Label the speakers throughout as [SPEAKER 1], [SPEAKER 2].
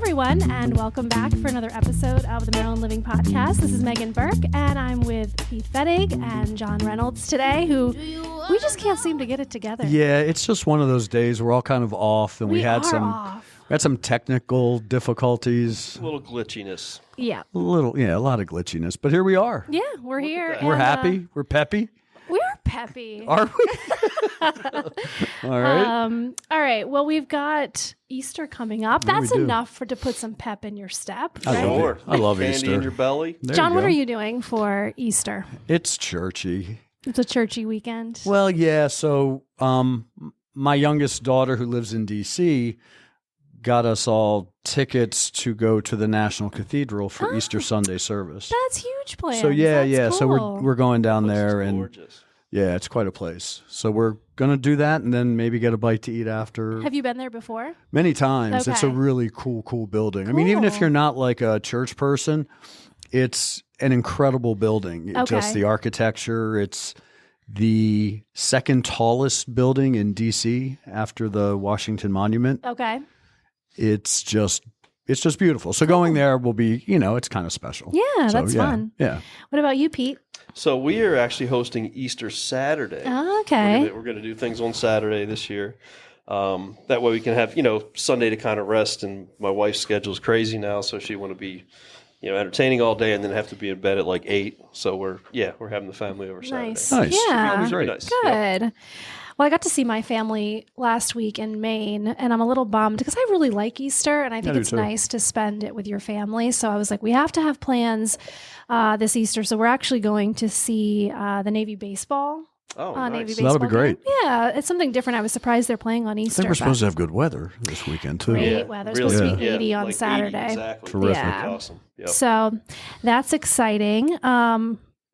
[SPEAKER 1] everyone, and welcome back for another episode of the Maryland Living Podcast. This is Megan Burke, and I'm with Pete FETTIG and John Reynolds today, who we just can't seem to get it together.
[SPEAKER 2] Yeah, it's just one of those days we're all kind of off, and we had some technical difficulties.
[SPEAKER 3] A little glitchiness.
[SPEAKER 1] Yeah.
[SPEAKER 2] A lot of glitchiness. But here we are.
[SPEAKER 1] Yeah, we're here.
[SPEAKER 2] We're happy. We're peppy.
[SPEAKER 1] We're peppy.
[SPEAKER 2] Are we? All right.
[SPEAKER 1] All right. Well, we've got Easter coming up. That's enough to put some pep in your step.
[SPEAKER 2] I love it. I love
[SPEAKER 3] Candy
[SPEAKER 2] Easter.
[SPEAKER 3] in your belly.
[SPEAKER 1] John, what are you doing for Easter?
[SPEAKER 2] It's churchy.
[SPEAKER 1] It's a churchy weekend.
[SPEAKER 2] Well, yeah. So my youngest daughter, who lives in D.C., got us all tickets to go to the National Cathedral for Easter Sunday service.
[SPEAKER 1] That's huge plans.
[SPEAKER 2] So
[SPEAKER 1] That's
[SPEAKER 2] so
[SPEAKER 1] cool.
[SPEAKER 2] we're going down there, and
[SPEAKER 3] gorgeous.
[SPEAKER 2] Yeah, it's quite a place. So we're gonna do that, and then maybe get a bite to eat after.
[SPEAKER 1] Have you been there before?
[SPEAKER 2] Many times. It's a
[SPEAKER 1] Okay.
[SPEAKER 2] really cool building. I mean, even if you're not like a church person, it's an incredible building.
[SPEAKER 1] Okay.
[SPEAKER 2] Just the architecture. It's the second tallest building in D.C. after the Washington Monument.
[SPEAKER 1] Okay.
[SPEAKER 2] It's just beautiful. So going there will be, it's kind of special.
[SPEAKER 1] Yeah,
[SPEAKER 2] So,
[SPEAKER 1] that's fun.
[SPEAKER 2] Yeah.
[SPEAKER 1] What about you, Pete?
[SPEAKER 3] So we are actually hosting Easter Saturday.
[SPEAKER 1] Okay.
[SPEAKER 3] We're going to do things on Saturday this year. That way we can have, Sunday to kind of rest. And my wife's schedule is crazy now, so she want to be, entertaining all day and then have to be in bed at like 8. So we're having the family over Saturday.
[SPEAKER 1] Nice.
[SPEAKER 2] Yeah.
[SPEAKER 3] Very nice.
[SPEAKER 1] Good.
[SPEAKER 3] Yep.
[SPEAKER 1] Well, I got to see my family last week in Maine, and I'm a little bummed because I really like Easter, and I think it's nice to spend it with your family. So I was like, we have to have plans this Easter. So we're actually going to see the Navy baseball.
[SPEAKER 3] Oh,
[SPEAKER 1] Navy
[SPEAKER 3] nice.
[SPEAKER 1] baseball
[SPEAKER 2] That'll be great.
[SPEAKER 1] game. Yeah, it's something different. I was surprised they're playing on
[SPEAKER 2] I
[SPEAKER 1] Easter.
[SPEAKER 2] think we're supposed to have good weather this weekend, too.
[SPEAKER 1] Great weather. It's supposed to be 80 on
[SPEAKER 3] like
[SPEAKER 1] Saturday.
[SPEAKER 3] 80, exactly.
[SPEAKER 2] Terrific.
[SPEAKER 1] Yeah.
[SPEAKER 3] Awesome. Yep.
[SPEAKER 1] So that's exciting.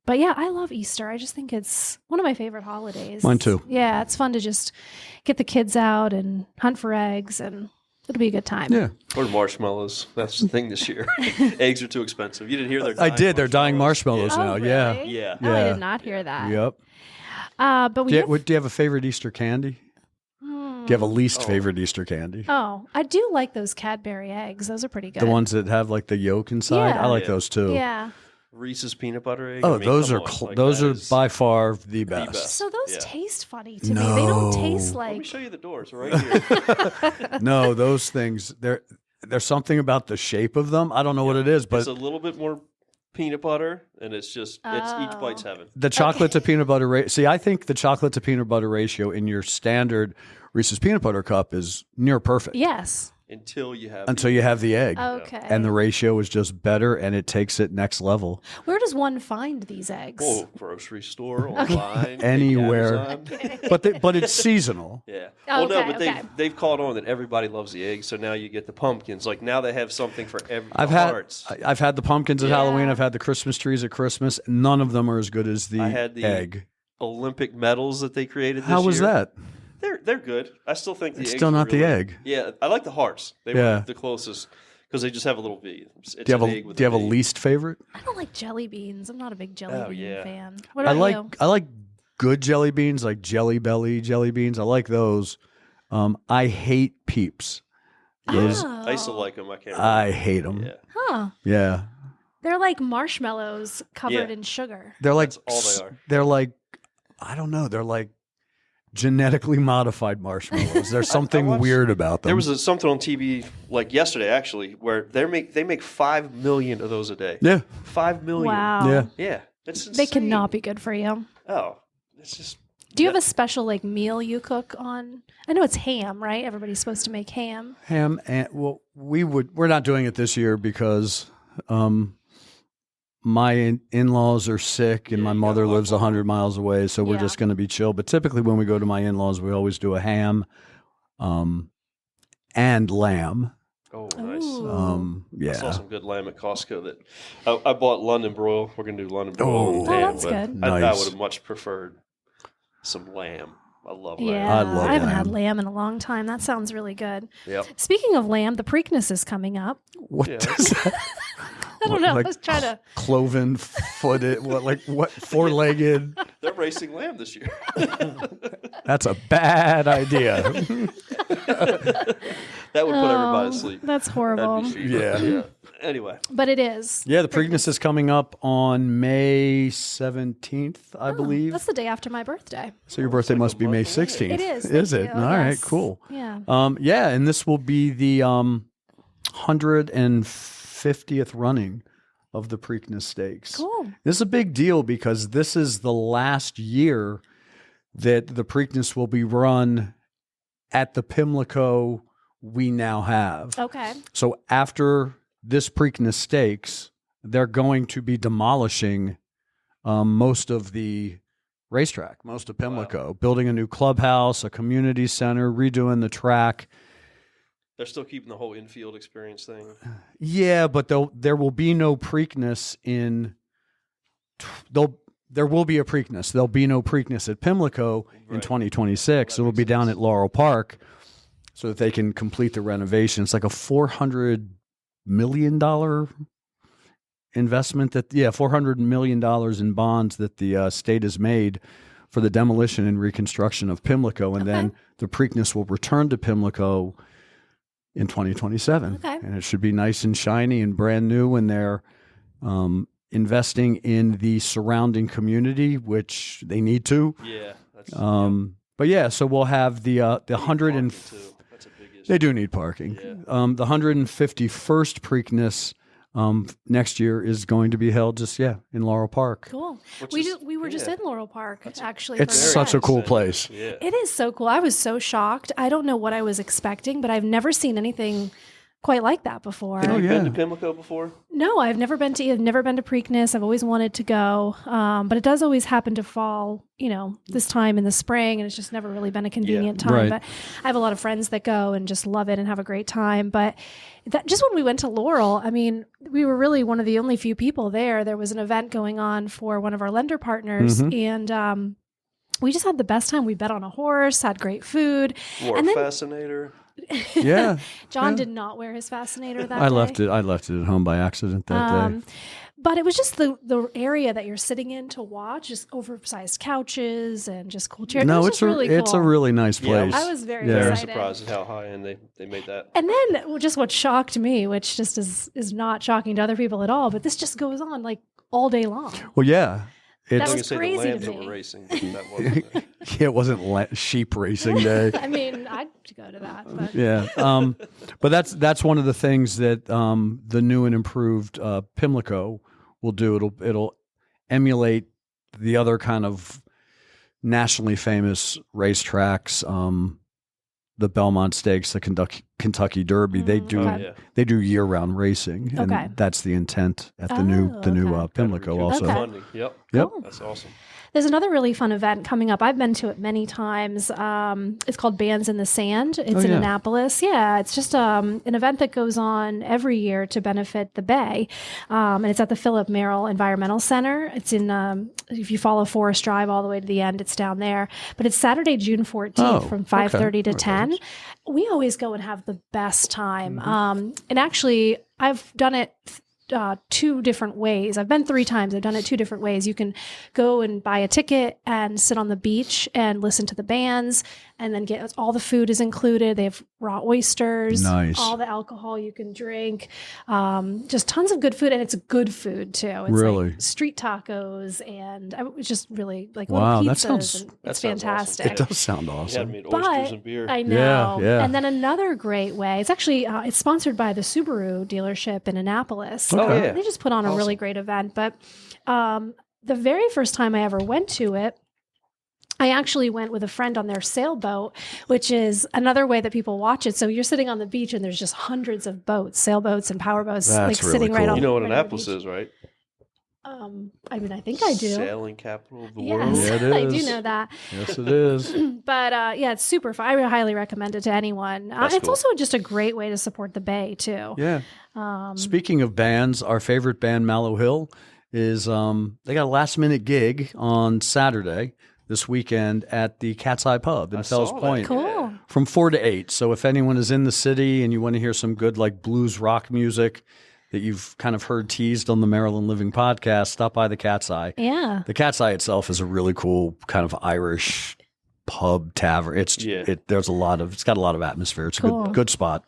[SPEAKER 1] But yeah, I love Easter. I just think it's one of my favorite holidays.
[SPEAKER 2] Mine too.
[SPEAKER 1] Yeah, it's fun to just get the kids out and hunt for eggs, and it'll be a good time.
[SPEAKER 2] Yeah.
[SPEAKER 3] Or marshmallows. That's the thing this year. Eggs are too expensive. You didn't hear they're
[SPEAKER 2] I
[SPEAKER 3] dying
[SPEAKER 2] did. They're dying marshmallows
[SPEAKER 1] Oh,
[SPEAKER 2] now.
[SPEAKER 1] really?
[SPEAKER 2] Yeah.
[SPEAKER 3] Yeah.
[SPEAKER 1] Oh, I
[SPEAKER 2] Yeah.
[SPEAKER 1] did not hear that.
[SPEAKER 2] Yep.
[SPEAKER 1] But we
[SPEAKER 2] Do
[SPEAKER 1] have,
[SPEAKER 2] you have a favorite Easter candy? Do you have a least favorite Easter candy?
[SPEAKER 1] Oh, I do like those Cadbury eggs. Those are pretty good.
[SPEAKER 2] The ones that have like the yolk inside?
[SPEAKER 1] Yeah.
[SPEAKER 2] I like
[SPEAKER 3] Yeah.
[SPEAKER 2] those too.
[SPEAKER 1] Yeah.
[SPEAKER 3] Reese's peanut butter egg.
[SPEAKER 2] Oh,
[SPEAKER 3] I mean,
[SPEAKER 2] those
[SPEAKER 3] come
[SPEAKER 2] are
[SPEAKER 3] on. Like,
[SPEAKER 2] those
[SPEAKER 3] that
[SPEAKER 2] are
[SPEAKER 3] is
[SPEAKER 2] by far the best.
[SPEAKER 3] best.
[SPEAKER 1] So those
[SPEAKER 3] Yeah.
[SPEAKER 1] taste funny to me. They don't taste
[SPEAKER 3] Let me
[SPEAKER 1] like.
[SPEAKER 3] show you the doors right here.
[SPEAKER 2] No, those things there's something about the shape of them. I don't know what it is, but
[SPEAKER 3] It's a little bit more peanut butter, and it's each bite's heaven.
[SPEAKER 2] the chocolate to peanut butter see, I think the chocolate to peanut butter ratio in your standard Reese's peanut butter cup is near perfect.
[SPEAKER 1] Yes.
[SPEAKER 3] Until you have
[SPEAKER 2] the egg.
[SPEAKER 1] Okay.
[SPEAKER 2] And the ratio is just better, and it takes it next level.
[SPEAKER 1] Where does one find these eggs?
[SPEAKER 3] grocery store, online,
[SPEAKER 2] Anywhere.
[SPEAKER 3] Amazon.
[SPEAKER 2] But it's seasonal.
[SPEAKER 3] Yeah.
[SPEAKER 1] Okay,
[SPEAKER 3] Well, no, but
[SPEAKER 1] okay.
[SPEAKER 3] they've caught on that everybody loves the eggs, so now you get the pumpkins. Like now they have something for every
[SPEAKER 2] I've had the pumpkins at Halloween. I've had the Christmas trees at Christmas. None of them are as good as the
[SPEAKER 3] I had the
[SPEAKER 2] egg.
[SPEAKER 3] Olympic medals that they created this
[SPEAKER 2] How was
[SPEAKER 3] year.
[SPEAKER 2] that?
[SPEAKER 3] They're good. I still think
[SPEAKER 2] It's
[SPEAKER 3] eggs
[SPEAKER 2] still
[SPEAKER 3] are
[SPEAKER 2] not the
[SPEAKER 3] really-
[SPEAKER 2] egg.
[SPEAKER 3] Yeah, I like the hearts. They
[SPEAKER 2] Yeah.
[SPEAKER 3] were the closest because they just have a little V. It's
[SPEAKER 2] Do you have
[SPEAKER 3] an
[SPEAKER 2] a
[SPEAKER 3] egg with
[SPEAKER 2] Do you have a
[SPEAKER 3] V.
[SPEAKER 2] least favorite?
[SPEAKER 1] I don't like jelly beans. I'm not a big jelly
[SPEAKER 3] Oh,
[SPEAKER 1] bean
[SPEAKER 3] yeah.
[SPEAKER 1] fan. What
[SPEAKER 2] I
[SPEAKER 1] about you?
[SPEAKER 2] like good jelly beans, like Jelly Belly jelly beans. I like those. I hate Peeps. Those
[SPEAKER 3] I used to like them. I can't.
[SPEAKER 2] I hate them.
[SPEAKER 3] Yeah.
[SPEAKER 1] Huh.
[SPEAKER 2] Yeah.
[SPEAKER 1] They're like marshmallows covered
[SPEAKER 3] Yeah.
[SPEAKER 1] in sugar.
[SPEAKER 2] They're like
[SPEAKER 3] That's all they are.
[SPEAKER 2] They're like I don't know. They're like genetically modified marshmallows. There's something
[SPEAKER 3] watched-
[SPEAKER 2] weird about them.
[SPEAKER 3] There was something on TV like yesterday, actually, where they make 5 million of those a day.
[SPEAKER 2] Yeah.
[SPEAKER 3] 5 million.
[SPEAKER 1] Wow.
[SPEAKER 2] Yeah.
[SPEAKER 3] Yeah, it's insane.
[SPEAKER 1] They cannot be good for you.
[SPEAKER 3] Oh, it's just.
[SPEAKER 1] Do you have a special like meal you cook on? I know it's ham, right? Everybody's supposed to make ham.
[SPEAKER 2] Ham and we're not doing it this year because my in-laws are sick and my
[SPEAKER 3] you
[SPEAKER 2] mother
[SPEAKER 3] gotta
[SPEAKER 2] lives
[SPEAKER 3] walk
[SPEAKER 2] 100 miles away, so we're
[SPEAKER 1] Yeah.
[SPEAKER 2] just going to be chill. But typically when we go to my in-laws, we always do a ham and lamb.
[SPEAKER 3] Oh, nice.
[SPEAKER 1] Ooh.
[SPEAKER 2] Yeah.
[SPEAKER 3] I saw some good lamb at Costco that I bought London broil. We're gonna do London broil.
[SPEAKER 2] Oh.
[SPEAKER 3] and
[SPEAKER 1] Oh,
[SPEAKER 3] ham,
[SPEAKER 1] that's
[SPEAKER 3] but
[SPEAKER 1] good.
[SPEAKER 3] I
[SPEAKER 2] Nice.
[SPEAKER 3] would have much preferred some lamb. I love lamb.
[SPEAKER 1] Yeah,
[SPEAKER 2] I love
[SPEAKER 1] haven't had
[SPEAKER 2] lamb.
[SPEAKER 1] lamb in a long time. That sounds really good.
[SPEAKER 3] Yep.
[SPEAKER 1] Speaking of lamb, the Preakness is coming up.
[SPEAKER 2] What
[SPEAKER 3] Yeah.
[SPEAKER 2] does that?
[SPEAKER 1] I don't know.
[SPEAKER 2] Like
[SPEAKER 1] I was trying to.
[SPEAKER 2] cloven footed, what four-legged?
[SPEAKER 3] They're racing lamb this year.
[SPEAKER 2] That's a bad idea.
[SPEAKER 3] That would put everybody to sleep.
[SPEAKER 1] That's horrible.
[SPEAKER 3] That'd be
[SPEAKER 2] Yeah.
[SPEAKER 3] Anyway.
[SPEAKER 1] But it is.
[SPEAKER 2] Yeah, the Preakness is coming up on May 17th, I believe.
[SPEAKER 1] That's the day after my birthday.
[SPEAKER 2] So your birthday must be May 16th.
[SPEAKER 1] It is.
[SPEAKER 2] Is
[SPEAKER 1] Thank
[SPEAKER 2] it?
[SPEAKER 1] you.
[SPEAKER 2] All right,
[SPEAKER 1] Yes.
[SPEAKER 2] cool.
[SPEAKER 1] Yeah.
[SPEAKER 2] Yeah, and this will be the 150th running of the Preakness Stakes.
[SPEAKER 1] Cool.
[SPEAKER 2] This is a big deal because this is the last year that the Preakness will be run at the Pimlico we now have.
[SPEAKER 1] Okay.
[SPEAKER 2] So after this Preakness Stakes, they're going to be demolishing most of the racetrack, most of Pimlico, building a new clubhouse, a community center, redoing the track.
[SPEAKER 3] They're still keeping the whole infield experience thing.
[SPEAKER 2] Yeah, but there will be no Preakness there will be a Preakness. There'll be no Preakness at Pimlico in 2026. It'll be down at Laurel Park so that they can complete the renovation. It's like a $400 million investment $400 million in bonds that the state has made for the demolition and reconstruction of Pimlico. And then the Preakness will return to Pimlico in 2027.
[SPEAKER 1] Okay.
[SPEAKER 2] And it should be nice and shiny and brand new. And they're investing in the surrounding community, which they need to.
[SPEAKER 3] Yeah. That's,
[SPEAKER 2] But yeah, so we'll have the 100 and
[SPEAKER 3] That's a big issue.
[SPEAKER 2] they do need parking.
[SPEAKER 3] Yeah.
[SPEAKER 2] The 151st Preakness next year is going to be held just in Laurel Park.
[SPEAKER 1] Cool.
[SPEAKER 3] Which
[SPEAKER 1] We
[SPEAKER 3] is-
[SPEAKER 1] were just in Laurel Park actually.
[SPEAKER 2] It's
[SPEAKER 1] for
[SPEAKER 2] such a
[SPEAKER 1] event.
[SPEAKER 2] cool place.
[SPEAKER 3] Yeah.
[SPEAKER 1] It is so cool. I was so shocked. I don't know what I was expecting, but I've never seen anything quite like that before.
[SPEAKER 3] Have you
[SPEAKER 2] yeah.
[SPEAKER 3] been to Pimlico before?
[SPEAKER 1] No, I've never been to Preakness. I've always wanted to go, but it does always happen to fall, this time in the spring, and it's just never really been a convenient time.
[SPEAKER 2] Right.
[SPEAKER 1] But I have a lot of friends that go and just love it and have a great time. But just when we went to Laurel, I mean, we were really one of the only few people there. There was an event going on for one of our lender partners, and we just had the best time. We bet on a horse, had great food.
[SPEAKER 3] Wore
[SPEAKER 1] And
[SPEAKER 3] a
[SPEAKER 1] then-
[SPEAKER 3] fascinator.
[SPEAKER 2] Yeah.
[SPEAKER 1] John did not wear his fascinator that
[SPEAKER 2] I
[SPEAKER 1] day.
[SPEAKER 2] left it at home by accident that day.
[SPEAKER 1] But it was just the area that you're sitting in to watch, just oversized couches and just cool chairs.
[SPEAKER 2] No,
[SPEAKER 1] it was
[SPEAKER 2] it's
[SPEAKER 1] just really cool.
[SPEAKER 2] it's a really nice
[SPEAKER 3] Yeah,
[SPEAKER 2] place.
[SPEAKER 1] I was very
[SPEAKER 2] Yeah.
[SPEAKER 3] Very
[SPEAKER 1] excited.
[SPEAKER 3] surprised at how high end they made that.
[SPEAKER 1] And then just what shocked me, which just is not shocking to other people at all, but this just goes on like all day long.
[SPEAKER 2] Well, yeah.
[SPEAKER 1] That
[SPEAKER 3] I
[SPEAKER 1] was
[SPEAKER 3] was gonna
[SPEAKER 1] crazy
[SPEAKER 3] say the
[SPEAKER 1] to
[SPEAKER 3] lambs that
[SPEAKER 1] me.
[SPEAKER 3] were racing. That wasn't there.
[SPEAKER 2] It wasn't sheep racing day.
[SPEAKER 1] I mean, I'd go to that. But
[SPEAKER 2] Yeah. But that's one of the things that the new and improved Pimlico will do. It'll emulate the other kind of nationally famous racetracks, the Belmont Stakes, the Kentucky Derby. They do
[SPEAKER 1] okay.
[SPEAKER 3] Yeah.
[SPEAKER 2] they do year round racing, and
[SPEAKER 1] Okay.
[SPEAKER 2] that's the intent at the
[SPEAKER 1] Oh,
[SPEAKER 2] new
[SPEAKER 1] okay.
[SPEAKER 2] Pimlico
[SPEAKER 3] Better
[SPEAKER 2] also.
[SPEAKER 1] Okay.
[SPEAKER 3] funding. Yep.
[SPEAKER 2] Yep.
[SPEAKER 1] Cool.
[SPEAKER 3] That's awesome.
[SPEAKER 1] There's another really fun event coming up. I've been to it many times. It's called Bands in the Sand. It's in
[SPEAKER 2] yeah.
[SPEAKER 1] Annapolis. Yeah, it's just an event that goes on every year to benefit the Bay. And it's at the Philip Merrill Environmental Center. It's in, if you follow Forest Drive all the way to the end, it's down there. But it's Saturday, June 14th from 5:30 to 10. We always go and have the best time. And actually, I've done it 2 different ways. I've been 3 times. I've done it 2 different ways. You can go and buy a ticket and sit on the beach and listen to the bands, and then get all the food is included. They have raw oysters,
[SPEAKER 2] Nice.
[SPEAKER 1] all the alcohol you can drink, just tons of good food, and it's good food too. It's
[SPEAKER 2] Really?
[SPEAKER 1] like street tacos, and it's just really like
[SPEAKER 2] Wow,
[SPEAKER 1] little
[SPEAKER 2] that
[SPEAKER 1] pizzas.
[SPEAKER 2] sounds-
[SPEAKER 1] And
[SPEAKER 3] that
[SPEAKER 1] it's
[SPEAKER 3] sounds awesome.
[SPEAKER 1] fantastic.
[SPEAKER 2] It does sound
[SPEAKER 3] You had
[SPEAKER 2] awesome.
[SPEAKER 3] me at oysters and beer.
[SPEAKER 1] I know.
[SPEAKER 2] Yeah.
[SPEAKER 1] And then another great way, it's actually it's sponsored by the Subaru dealership in Annapolis.
[SPEAKER 3] Oh, yeah.
[SPEAKER 1] They just put on a really great event. But the very first time I ever went to it, I actually went with a friend on their sailboat, which is another way that people watch it. So you're sitting on the beach and there's just hundreds of boats, sailboats and powerboats,
[SPEAKER 2] That's really
[SPEAKER 1] sitting right
[SPEAKER 2] cool.
[SPEAKER 1] on.
[SPEAKER 3] You know what
[SPEAKER 1] right on the
[SPEAKER 3] Annapolis
[SPEAKER 1] beach.
[SPEAKER 3] is, right?
[SPEAKER 1] I mean, I think I do.
[SPEAKER 3] Sailing capital of the
[SPEAKER 1] Yes,
[SPEAKER 3] world.
[SPEAKER 2] Yeah, it
[SPEAKER 1] I do
[SPEAKER 2] is.
[SPEAKER 1] know that.
[SPEAKER 2] Yes, it is.
[SPEAKER 1] But yeah, it's super fun. I would highly recommend it to anyone. It's
[SPEAKER 3] cool.
[SPEAKER 1] also just a great way to support the Bay too.
[SPEAKER 2] Yeah. Speaking of bands, our favorite band, Mallow Hill, is they got a last minute gig on Saturday this weekend at the Cat's Eye Pub in
[SPEAKER 3] I
[SPEAKER 2] Fells
[SPEAKER 3] saw that.
[SPEAKER 2] Point
[SPEAKER 1] Cool.
[SPEAKER 2] from 4 to 8. So if anyone is in the city and you want to hear some good like blues rock music that you've kind of heard teased on the Maryland Living podcast, stop by the Cat's Eye.
[SPEAKER 1] Yeah.
[SPEAKER 2] The Cat's Eye itself is a really cool kind of Irish pub tavern. It's there's it's got a lot of atmosphere. It's
[SPEAKER 1] Cool.
[SPEAKER 2] a good spot.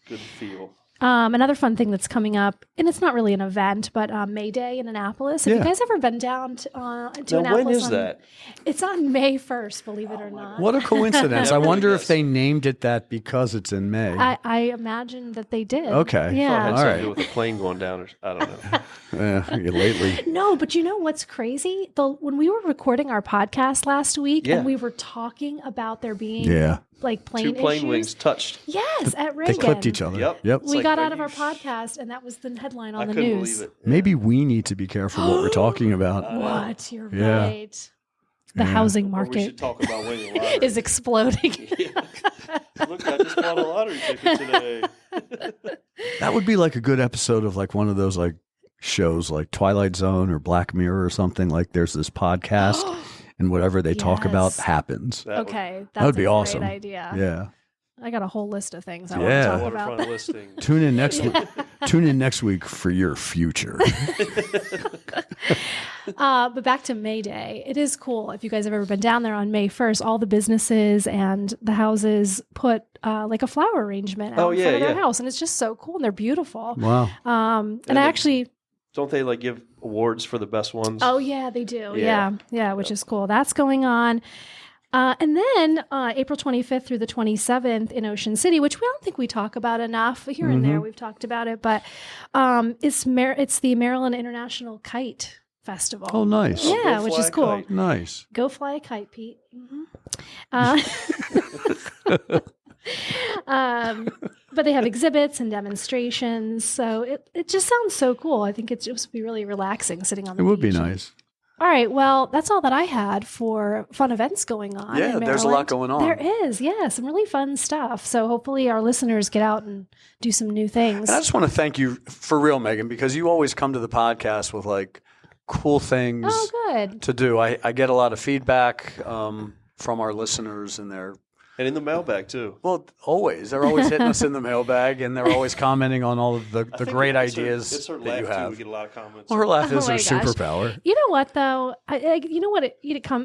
[SPEAKER 3] Good feel.
[SPEAKER 1] Another fun thing that's coming up, and it's not really an event, but May Day in Annapolis. Have you guys ever been down to Annapolis?
[SPEAKER 3] When is that?
[SPEAKER 1] It's on May 1st, believe it or not.
[SPEAKER 2] What a coincidence. I wonder if they named it that because it's in May.
[SPEAKER 1] I imagine that they did.
[SPEAKER 2] Okay.
[SPEAKER 1] Yeah.
[SPEAKER 3] All right. With a plane going down, or I don't know.
[SPEAKER 2] Lately.
[SPEAKER 1] No, but you know what's crazy? When we were recording our podcast last week and we were talking about there being like plane
[SPEAKER 3] Two plane
[SPEAKER 1] issues.
[SPEAKER 3] wings touched.
[SPEAKER 1] Yes, at
[SPEAKER 2] They
[SPEAKER 1] Reagan.
[SPEAKER 2] clipped each other.
[SPEAKER 3] Yep.
[SPEAKER 1] We got out of our podcast, and that was the headline on the
[SPEAKER 3] couldn't
[SPEAKER 1] news.
[SPEAKER 3] believe it.
[SPEAKER 2] Maybe we need to be careful what we're talking about.
[SPEAKER 1] What? You're
[SPEAKER 2] Yeah.
[SPEAKER 1] right. The housing
[SPEAKER 3] Or we
[SPEAKER 1] market
[SPEAKER 3] should talk about winning the lottery.
[SPEAKER 1] is exploding.
[SPEAKER 3] Look, I just bought a lottery ticket today.
[SPEAKER 2] That would be like a good episode of like one of those like shows like Twilight Zone or Black Mirror or something. Like there's this podcast and whatever they talk about happens.
[SPEAKER 1] Okay,
[SPEAKER 2] That would be
[SPEAKER 1] a
[SPEAKER 2] awesome.
[SPEAKER 1] Great idea.
[SPEAKER 2] Yeah.
[SPEAKER 1] I got a whole list of things I
[SPEAKER 2] Yeah.
[SPEAKER 1] want to talk about.
[SPEAKER 3] Waterfront listing.
[SPEAKER 2] Tune in next week. Tune in next week for your future.
[SPEAKER 1] But back to May Day, it is cool. If you guys have ever been down there on May 1st, all the businesses and the houses put like a flower arrangement out in front of their house, and it's just so cool, and they're beautiful.
[SPEAKER 2] Wow.
[SPEAKER 1] And I actually,
[SPEAKER 3] Don't they like give awards for the best ones?
[SPEAKER 1] oh yeah, they do.
[SPEAKER 3] Yeah.
[SPEAKER 1] Yeah, which is cool. That's going on. And then April 25th through the 27th in Ocean City, which we don't think we talk about enough. Here and there, we've talked about it, but it's the Maryland International Kite Festival.
[SPEAKER 2] Oh, nice.
[SPEAKER 1] Yeah,
[SPEAKER 3] Go
[SPEAKER 1] which
[SPEAKER 3] fly
[SPEAKER 1] is
[SPEAKER 3] a
[SPEAKER 1] cool.
[SPEAKER 3] kite.
[SPEAKER 2] Nice.
[SPEAKER 1] Go fly a kite, Pete. But they have exhibits and demonstrations, so it just sounds so cool. I think it's just be really relaxing sitting on the
[SPEAKER 2] It would be
[SPEAKER 1] beach.
[SPEAKER 2] nice.
[SPEAKER 1] All right, well, that's all that I had for fun events going on.
[SPEAKER 2] Yeah,
[SPEAKER 1] in
[SPEAKER 2] there's a lot
[SPEAKER 1] Maryland.
[SPEAKER 2] going on.
[SPEAKER 1] There is, yeah, some really fun stuff. So hopefully our listeners get out and do some new things.
[SPEAKER 2] And I just want to thank you for real, Megan, because you always come to the podcast with like cool things
[SPEAKER 1] Oh, good.
[SPEAKER 2] to do. I get a lot of feedback from our listeners, and
[SPEAKER 3] And in the mailbag, too.
[SPEAKER 2] well, always. They're always hitting us in the mailbag, and they're always commenting on all of the
[SPEAKER 3] I think
[SPEAKER 2] great
[SPEAKER 3] it's
[SPEAKER 2] ideas
[SPEAKER 3] It's her
[SPEAKER 2] that
[SPEAKER 3] laugh,
[SPEAKER 2] you
[SPEAKER 3] too.
[SPEAKER 2] have.
[SPEAKER 3] We get a lot of comments.
[SPEAKER 2] Well, her laugh is
[SPEAKER 1] Oh
[SPEAKER 2] her
[SPEAKER 1] my gosh.
[SPEAKER 2] superpower.
[SPEAKER 1] You know what, though? You know what?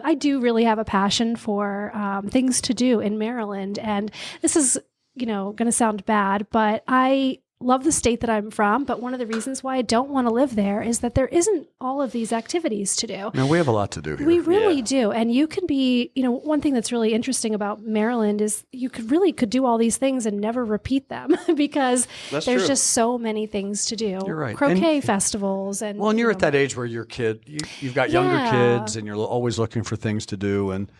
[SPEAKER 1] I do really have a passion for things to do in Maryland. And this is, going to sound bad, but I love the state that I'm from. But one of the reasons why I don't want to live there is that there isn't all of these activities to do.
[SPEAKER 2] Now, we have a lot to do here.
[SPEAKER 1] We really do. And you can be, one thing that's really interesting about Maryland is you could do all these things and never repeat them because
[SPEAKER 3] That's
[SPEAKER 1] there's
[SPEAKER 3] true.
[SPEAKER 1] just so many things to do.
[SPEAKER 2] You're right.
[SPEAKER 1] Croquet festivals and
[SPEAKER 2] Well, and you're at that age where your kid, you've got younger
[SPEAKER 1] Yeah.
[SPEAKER 2] kids, and you're always looking for things to do. And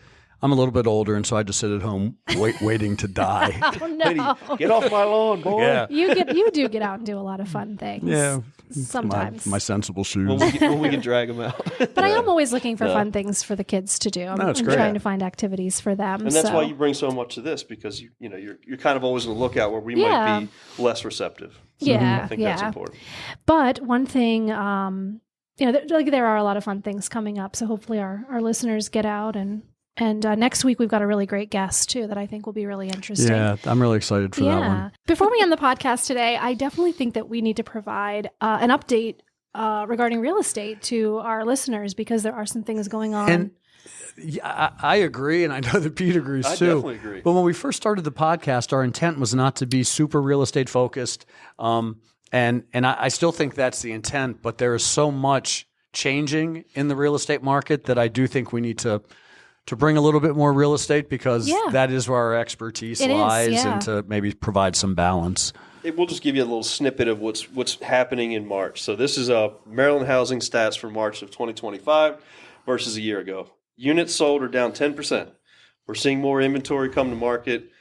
[SPEAKER 2] I'm a little bit older, and so I just sit at home waiting to die.
[SPEAKER 1] Oh no.
[SPEAKER 3] Lady, get off my lawn, boy.
[SPEAKER 2] Yeah.
[SPEAKER 1] You do get out and do a lot of fun things.
[SPEAKER 2] Yeah.
[SPEAKER 1] Sometimes.
[SPEAKER 2] My sensible shoes.
[SPEAKER 3] When we can drag them out.
[SPEAKER 1] But I am always looking for fun things for the kids to do.
[SPEAKER 2] No, it's
[SPEAKER 1] I'm
[SPEAKER 2] great.
[SPEAKER 1] trying to find activities for them.
[SPEAKER 3] And that's
[SPEAKER 1] so.
[SPEAKER 3] why you bring so much to this, because you're kind of always on the lookout where we
[SPEAKER 1] Yeah.
[SPEAKER 3] might be less receptive. So
[SPEAKER 1] Yeah,
[SPEAKER 3] I think that's important.
[SPEAKER 1] But one thing, there are a lot of fun things coming up. So hopefully our listeners get out and next week we've got a really great guest too that I think will be really interesting.
[SPEAKER 2] Yeah, I'm really excited for that one.
[SPEAKER 1] Before we end the podcast today, I definitely think that we need to provide an update regarding real estate to our listeners because there are some things going on.
[SPEAKER 2] And yeah, I agree, and I know that Pete agrees
[SPEAKER 3] I
[SPEAKER 2] too.
[SPEAKER 3] definitely agree.
[SPEAKER 2] But when we first started the podcast, our intent was not to be super real estate focused, and I still think that's the intent. But there is so much changing in the real estate market that I do think we need to bring a little bit more real estate because that is where our expertise lies, and to maybe provide some balance.
[SPEAKER 3] We'll just give you a little snippet of what's happening in March. So this is Maryland housing stats for March of 2025 versus a year ago. Units sold are down 10%. We're seeing more inventory come to market.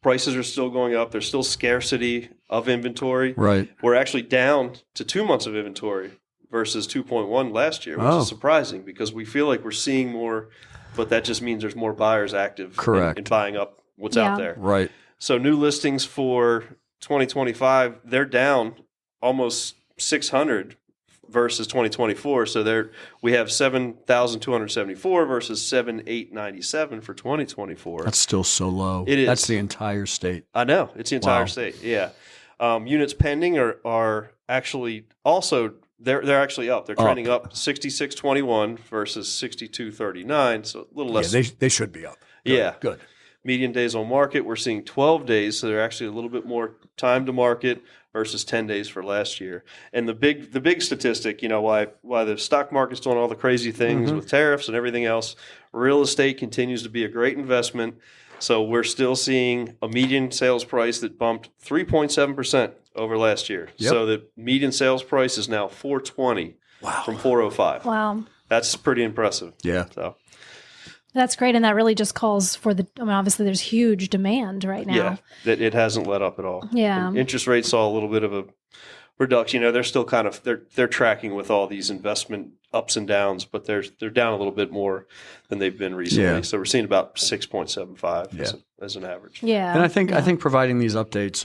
[SPEAKER 3] Prices are still going up. There's still scarcity of inventory.
[SPEAKER 2] Right.
[SPEAKER 3] We're actually down to 2 months of inventory versus 2.1 last year, which is surprising because we feel like we're seeing more, but that just means there's more buyers active in buying up what's out there.
[SPEAKER 2] Right.
[SPEAKER 3] So new listings for 2025, they're down almost 600 versus 2024. So we have 7,274 versus 7,897 for 2024.
[SPEAKER 2] That's still so low.
[SPEAKER 3] It is.
[SPEAKER 2] That's the entire state.
[SPEAKER 3] I know. It's the entire state. Yeah. Units pending are actually also they're actually up. They're trending up 6621 versus 6239. So a little less.
[SPEAKER 2] Yeah, they should be up.
[SPEAKER 3] Yeah.
[SPEAKER 2] Good.
[SPEAKER 3] Median days on market, we're seeing 12 days, so they're actually a little bit more time to market versus 10 days for last year. And the big statistic, why the stock market's doing all the crazy things with tariffs and everything else, real estate continues to be a great investment. So we're still seeing a median sales price that bumped 3.7% over last year.
[SPEAKER 2] Yep.
[SPEAKER 3] So the median sales price is now $420 from $405.
[SPEAKER 1] Wow.
[SPEAKER 3] That's pretty impressive.
[SPEAKER 2] Yeah.
[SPEAKER 3] So
[SPEAKER 1] That's great. And that really just calls for obviously there's huge demand right now.
[SPEAKER 3] yeah, it hasn't let up at all.
[SPEAKER 1] Yeah.
[SPEAKER 3] And interest rates saw a little bit of a reduction. They're still kind of they're tracking with all these investment ups and downs, but they're down a little bit more than they've been recently.
[SPEAKER 2] Yeah.
[SPEAKER 3] So we're seeing about 6.75 as an average.
[SPEAKER 1] Yeah.
[SPEAKER 2] And I think providing these updates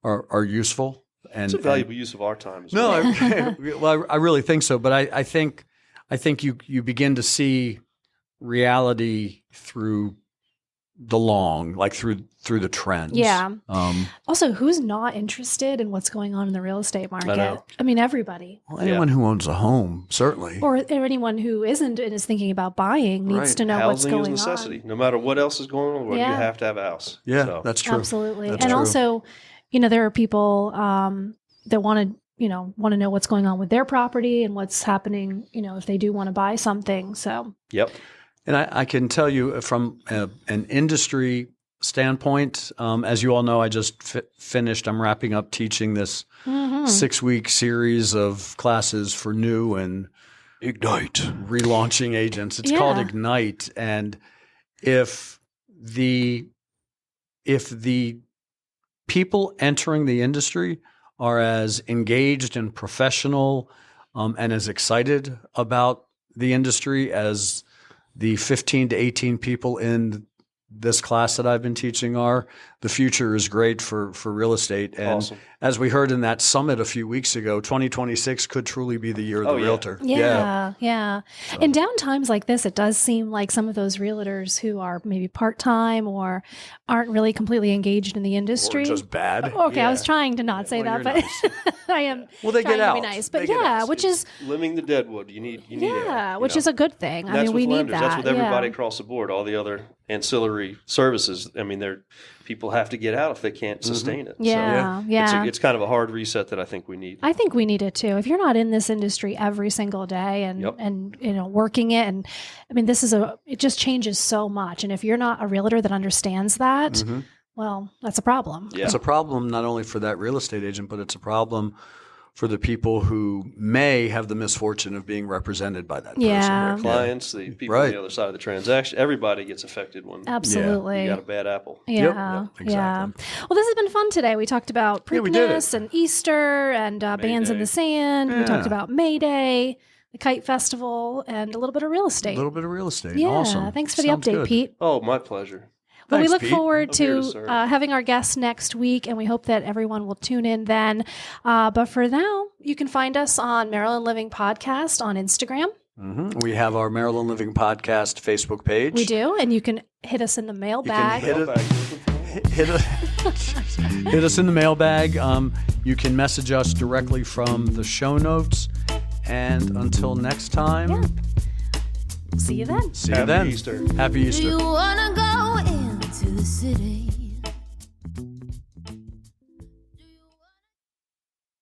[SPEAKER 2] are useful. And
[SPEAKER 3] It's a valuable use of our time. As
[SPEAKER 2] no,
[SPEAKER 3] well.
[SPEAKER 2] I really think so. But I think you begin to see reality through the through the trends.
[SPEAKER 1] Yeah. Also, who's not interested in what's going on in the real estate market?
[SPEAKER 3] know.
[SPEAKER 1] I mean, everybody.
[SPEAKER 2] Well, anyone who owns a home, certainly.
[SPEAKER 1] Or anyone who isn't and is thinking about buying needs
[SPEAKER 2] Right.
[SPEAKER 1] to know what's
[SPEAKER 3] Housing
[SPEAKER 1] going
[SPEAKER 3] is a necessity.
[SPEAKER 1] on.
[SPEAKER 3] No matter what else is going on, you
[SPEAKER 1] Yeah.
[SPEAKER 3] have to have a house.
[SPEAKER 2] Yeah,
[SPEAKER 3] So,
[SPEAKER 2] that's true.
[SPEAKER 1] Absolutely.
[SPEAKER 2] That's
[SPEAKER 1] And
[SPEAKER 2] true.
[SPEAKER 1] also, there are people that want to know what's going on with their property and what's happening, if they do want to buy something. So,
[SPEAKER 3] yep.
[SPEAKER 2] And I can tell you from an industry standpoint, as you all know, I just finished. I'm wrapping up teaching this 6-week series of classes for new and relaunching agents. It's called Ignite, and if the people entering the industry are as engaged and professional and as excited about the industry as the 15 to 18 people in this class that I've been teaching are, the future is great for real estate. And
[SPEAKER 3] Awesome.
[SPEAKER 2] as we heard in that summit a few weeks ago, 2026 could truly be the year of the realtor.
[SPEAKER 1] Yeah. In down times like this, it does seem like some of those realtors who are maybe part-time or aren't really completely engaged in the industry.
[SPEAKER 2] Or just bad.
[SPEAKER 1] Okay, I was trying to not say that,
[SPEAKER 2] Well,
[SPEAKER 1] but
[SPEAKER 2] you're
[SPEAKER 1] I am
[SPEAKER 2] Well, they
[SPEAKER 1] trying
[SPEAKER 2] get
[SPEAKER 1] to be
[SPEAKER 2] out.
[SPEAKER 1] nice. But
[SPEAKER 2] They get out.
[SPEAKER 1] which is
[SPEAKER 3] Limbing the deadwood. You need it,
[SPEAKER 1] which is a good thing.
[SPEAKER 3] And that's
[SPEAKER 1] we
[SPEAKER 3] with
[SPEAKER 1] need
[SPEAKER 3] lenders.
[SPEAKER 1] that.
[SPEAKER 3] That's with everybody across the board. All the other ancillary services. I mean, people have to get out if they can't sustain it.
[SPEAKER 1] Yeah,
[SPEAKER 3] So it's kind of a hard reset that I think we need.
[SPEAKER 1] I think we need it too. If you're not in this industry every single day and working it, and I mean, it just changes so much. And if you're not a realtor that understands that, well, that's a problem.
[SPEAKER 3] Yeah.
[SPEAKER 2] It's a problem not only for that real estate agent, but it's a problem for the people who may have the misfortune of being represented by that
[SPEAKER 1] Yeah.
[SPEAKER 2] person.
[SPEAKER 3] Clients, the people on the other side of the transaction, everybody gets affected when
[SPEAKER 1] Absolutely.
[SPEAKER 3] you got a bad apple.
[SPEAKER 1] Yeah,
[SPEAKER 2] exactly.
[SPEAKER 1] Well, this has been fun today. We talked about
[SPEAKER 2] we did
[SPEAKER 1] Preakness and Easter and bands in
[SPEAKER 3] Day.
[SPEAKER 1] the sand. We
[SPEAKER 2] Yeah.
[SPEAKER 1] talked about May Day, the Kite Festival, and a little bit of real estate.
[SPEAKER 2] A little bit of real estate.
[SPEAKER 1] Yeah,
[SPEAKER 2] Awesome.
[SPEAKER 1] thanks for the
[SPEAKER 2] Sounds
[SPEAKER 1] update,
[SPEAKER 2] good.
[SPEAKER 1] Pete.
[SPEAKER 3] Oh, my pleasure.
[SPEAKER 1] Well, we
[SPEAKER 2] Thanks,
[SPEAKER 1] look
[SPEAKER 2] Pete.
[SPEAKER 1] forward
[SPEAKER 3] I'm here to
[SPEAKER 1] to
[SPEAKER 3] serve.
[SPEAKER 1] having our guests next week, and we hope that everyone will tune in then. But for now, you can find us on Maryland Living Podcast on Instagram.
[SPEAKER 2] We have our Maryland Living Podcast Facebook page.
[SPEAKER 1] We do, and you can hit us in the mailbag.
[SPEAKER 2] hit us in the mailbag. You can message us directly from the show notes. And until next time,
[SPEAKER 1] See you then.
[SPEAKER 2] see you
[SPEAKER 3] Happy
[SPEAKER 2] then.
[SPEAKER 3] Easter.
[SPEAKER 2] Happy Easter.
[SPEAKER 4] Do you wanna go into the city?